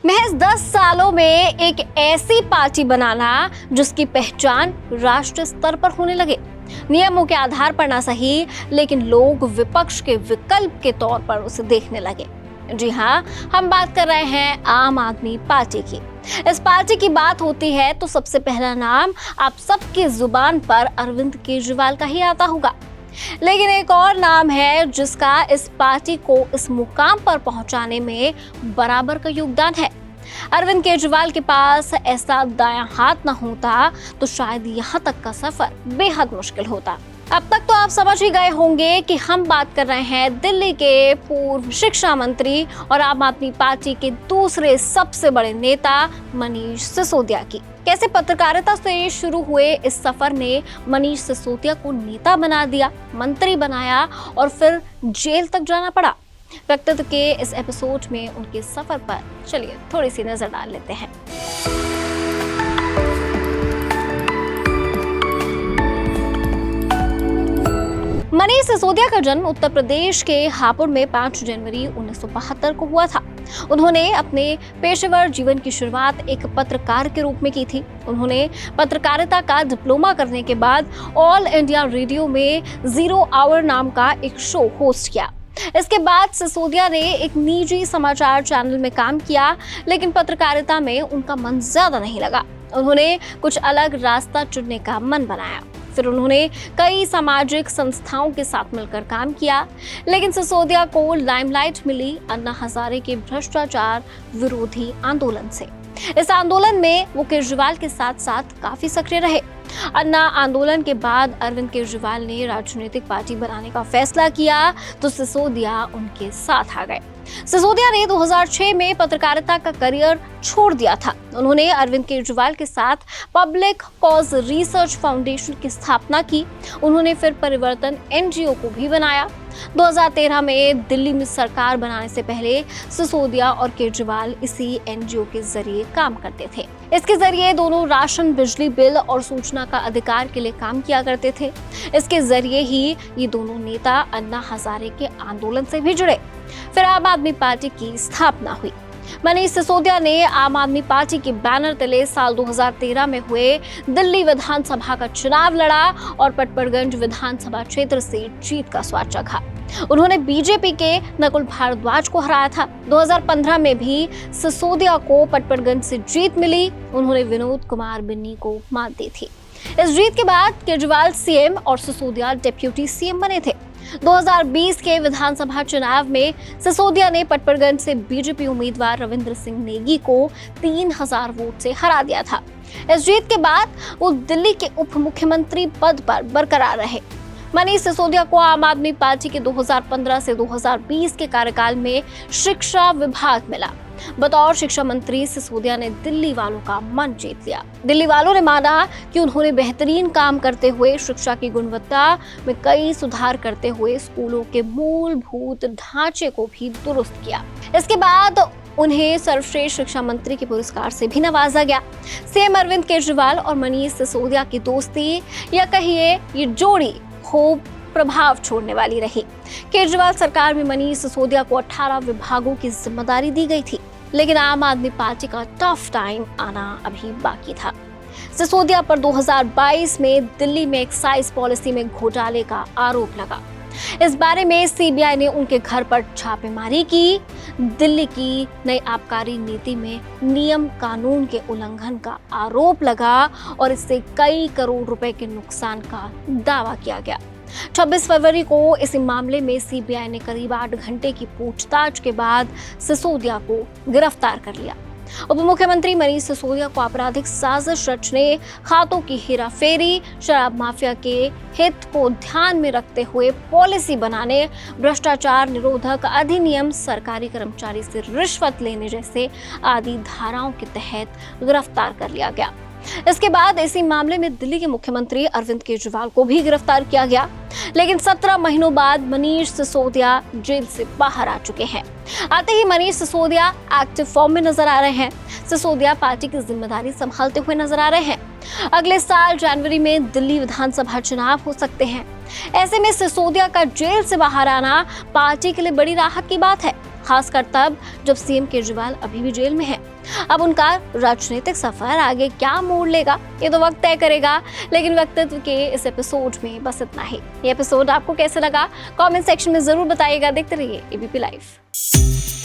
महज 10 सालों में एक ऐसी पार्टी बनाना जिसकी पहचान राष्ट्रीय स्तर पर होने लगे। नियमों के आधार पर ना सही, लेकिन लोग विपक्ष के विकल्प के तौर पर उसे देखने लगे। जी हाँ, हम बात कर रहे हैं आम आदमी पार्टी की। इस पार्टी की बात होती है तो सबसे पहला नाम आप सबकी जुबान पर अरविंद केजरीवाल का ही आता होगा। लेकिन एक और नाम है जिसका इस पार्टी को इस मुकाम पर पहुंचाने में बराबर का योगदान है। अरविंद केजरीवाल के पास ऐसा दायां हाथ ना होता तो शायद यहाँ तक का सफर बेहद मुश्किल होता। अब तक तो आप समझ ही गए होंगे कि हम बात कर रहे हैं दिल्ली के पूर्व शिक्षा मंत्री और आम आदमी पार्टी के दूसरे सबसे बड़े नेता मनीष सिसोदिया की। कैसे पत्रकारिता से शुरू हुए इस सफर ने मनीष सिसोदिया को नेता बना दिया, मंत्री बनाया और फिर जेल तक जाना पड़ा। व्यक्तित्व के इस एपिसोड में उनके सफर पर चलिए थोड़ी सी नजर डाल लेते हैं। मनीष सिसोदिया का जन्म उत्तर प्रदेश के हापुड़ में 5 जनवरी 1972 को हुआ था। उन्होंने अपने पेशेवर जीवन की शुरुआत एक पत्रकार के रूप में की थी। उन्होंने पत्रकारिता का डिप्लोमा करने के बाद ऑल इंडिया रेडियो में 0 आवर नाम का एक शो होस्ट किया। इसके बाद सिसोदिया ने एक निजी समाचार चैनल में काम किया, लेकिन पत्रकारिता में उनका मन ज्यादा नहीं लगा। उन्होंने कुछ अलग रास्ता चुनने का मन बनाया। फिर उन्होंने कई सामाजिक संस्थाओं के साथ मिलकर काम किया, लेकिन सिसोदिया को लाइमलाइट मिली अन्ना हजारे के भ्रष्टाचार विरोधी आंदोलन से। इस आंदोलन में वो केजरीवाल के साथ साथ काफी सक्रिय रहे। अन्ना आंदोलन के बाद अरविंद केजरीवाल ने राजनीतिक पार्टी बनाने का फैसला किया तो सिसोदिया उनके साथ आ गए। सिसोदिया ने 2006 में पत्रकारिता का करियर छोड़ दिया था। उन्होंने अरविंद केजरीवाल के साथ पब्लिक कॉज रिसर्च फाउंडेशन की स्थापना की। उन्होंने फिर परिवर्तन एनजीओ को भी बनाया। 2013 में दिल्ली में सरकार बनाने से पहले सिसोदिया और केजरीवाल इसी एनजीओ के जरिए काम करते थे। इसके जरिए दोनों राशन, बिजली बिल और सूचना का अधिकार के लिए काम किया करते थे। इसके जरिए ही ये दोनों नेता अन्ना हजारे के आंदोलन से भी जुड़े। फिर आम आदमी पार्टी की स्थापना हुई। मनीष सिसोदिया ने आम आदमी पार्टी के बैनर तले साल 2013 में हुए दिल्ली विधानसभा का चुनाव लड़ा और पटपड़गंज विधानसभा क्षेत्र से जीत का स्वाद चखा। उन्होंने बीजेपी के नकुल भारद्वाज को हराया था। 2015 में भी सिसोदिया को पटपड़गंज से जीत मिली। उन्होंने विनोद कुमार बिन्नी को मात दी थी। इस जीत के बाद केजरीवाल सीएम और सिसोदिया डिप्टी सीएम बने थे। 2020 के विधानसभा चुनाव में सिसोदिया ने पटपड़गंज से बीजेपी उम्मीदवार रविंद्र सिंह नेगी को 3000 वोट से हरा दिया था। इस जीत के बाद वो दिल्ली के उप मुख्यमंत्री पद पर बरकरार रहे। मनीष सिसोदिया को आम आदमी पार्टी के 2015 से 2020 के कार्यकाल में शिक्षा विभाग मिला। बतौर शिक्षा मंत्री सिसोदिया ने दिल्ली वालों का मन जीत लिया। दिल्ली वालों ने माना कि उन्होंने बेहतरीन काम करते हुए शिक्षा की गुणवत्ता में कई सुधार करते हुए स्कूलों के मूलभूत ढांचे को भी दुरुस्त किया। इसके बाद उन्हें सर्वश्रेष्ठ शिक्षा मंत्री के पुरस्कार से भी नवाजा गया। सीएम अरविंद केजरीवाल और मनीष सिसोदिया की दोस्ती या कहिए ये जोड़ी खूब प्रभाव छोड़ने वाली रही। केजरीवाल सरकार में मनीष सिसोदिया को 18 विभागों की जिम्मेदारी दी गई थी, लेकिन आम आदमी पार्टी का टफ टाइम आना अभी बाकी था। सिसोदिया पर 2022 में दिल्ली में एक्साइज पॉलिसी में घोटाले का आरोप लगा। इस बारे में सीबीआई ने उनके घर पर छापेमारी की। दिल्ली की नई आबकारी नीति में नियम कानून के उल्लंघन का आरोप लगा और इससे कई करोड़ रुपए के नुकसान का दावा किया गया। 26 फरवरी को इस मामले में सीबीआई ने करीब 8 घंटे की पूछताछ के बाद सिसोदिया को गिरफ्तार कर लिया। उप मुख्यमंत्री मनीष सिसोदिया को आपराधिक साजिश रचने, खातों की हेराफेरी, शराब माफिया के हित को ध्यान में रखते हुए पॉलिसी बनाने, भ्रष्टाचार निरोधक अधिनियम, सरकारी कर्मचारी से रिश्वत लेने जैसे आदि धाराओं के तहत गिरफ्तार कर लिया गया। इसके बाद इसी मामले में दिल्ली के मुख्यमंत्री अरविंद केजरीवाल को भी गिरफ्तार किया गया, लेकिन 17 महीनों बाद मनीष सिसोदिया जेल से बाहर आ चुके हैं। आते ही मनीष सिसोदिया एक्टिव फॉर्म में नजर आ रहे हैं। सिसोदिया पार्टी की जिम्मेदारी संभालते हुए नजर आ रहे हैं। अगले साल जनवरी में दिल्ली विधानसभा चुनाव हो सकते हैं। ऐसे में सिसोदिया का जेल से बाहर आना पार्टी के लिए बड़ी राहत की बात है। खासकर तब जब सीएम केजरीवाल अभी भी जेल में है। अब उनका राजनीतिक सफर आगे क्या मोड़ लेगा ये तो वक्त तय करेगा, लेकिन व्यक्तित्व के इस एपिसोड में बस इतना ही। ये एपिसोड आपको कैसे लगा कमेंट सेक्शन में जरूर बताइएगा। देखते रहिए एबीपी लाइव।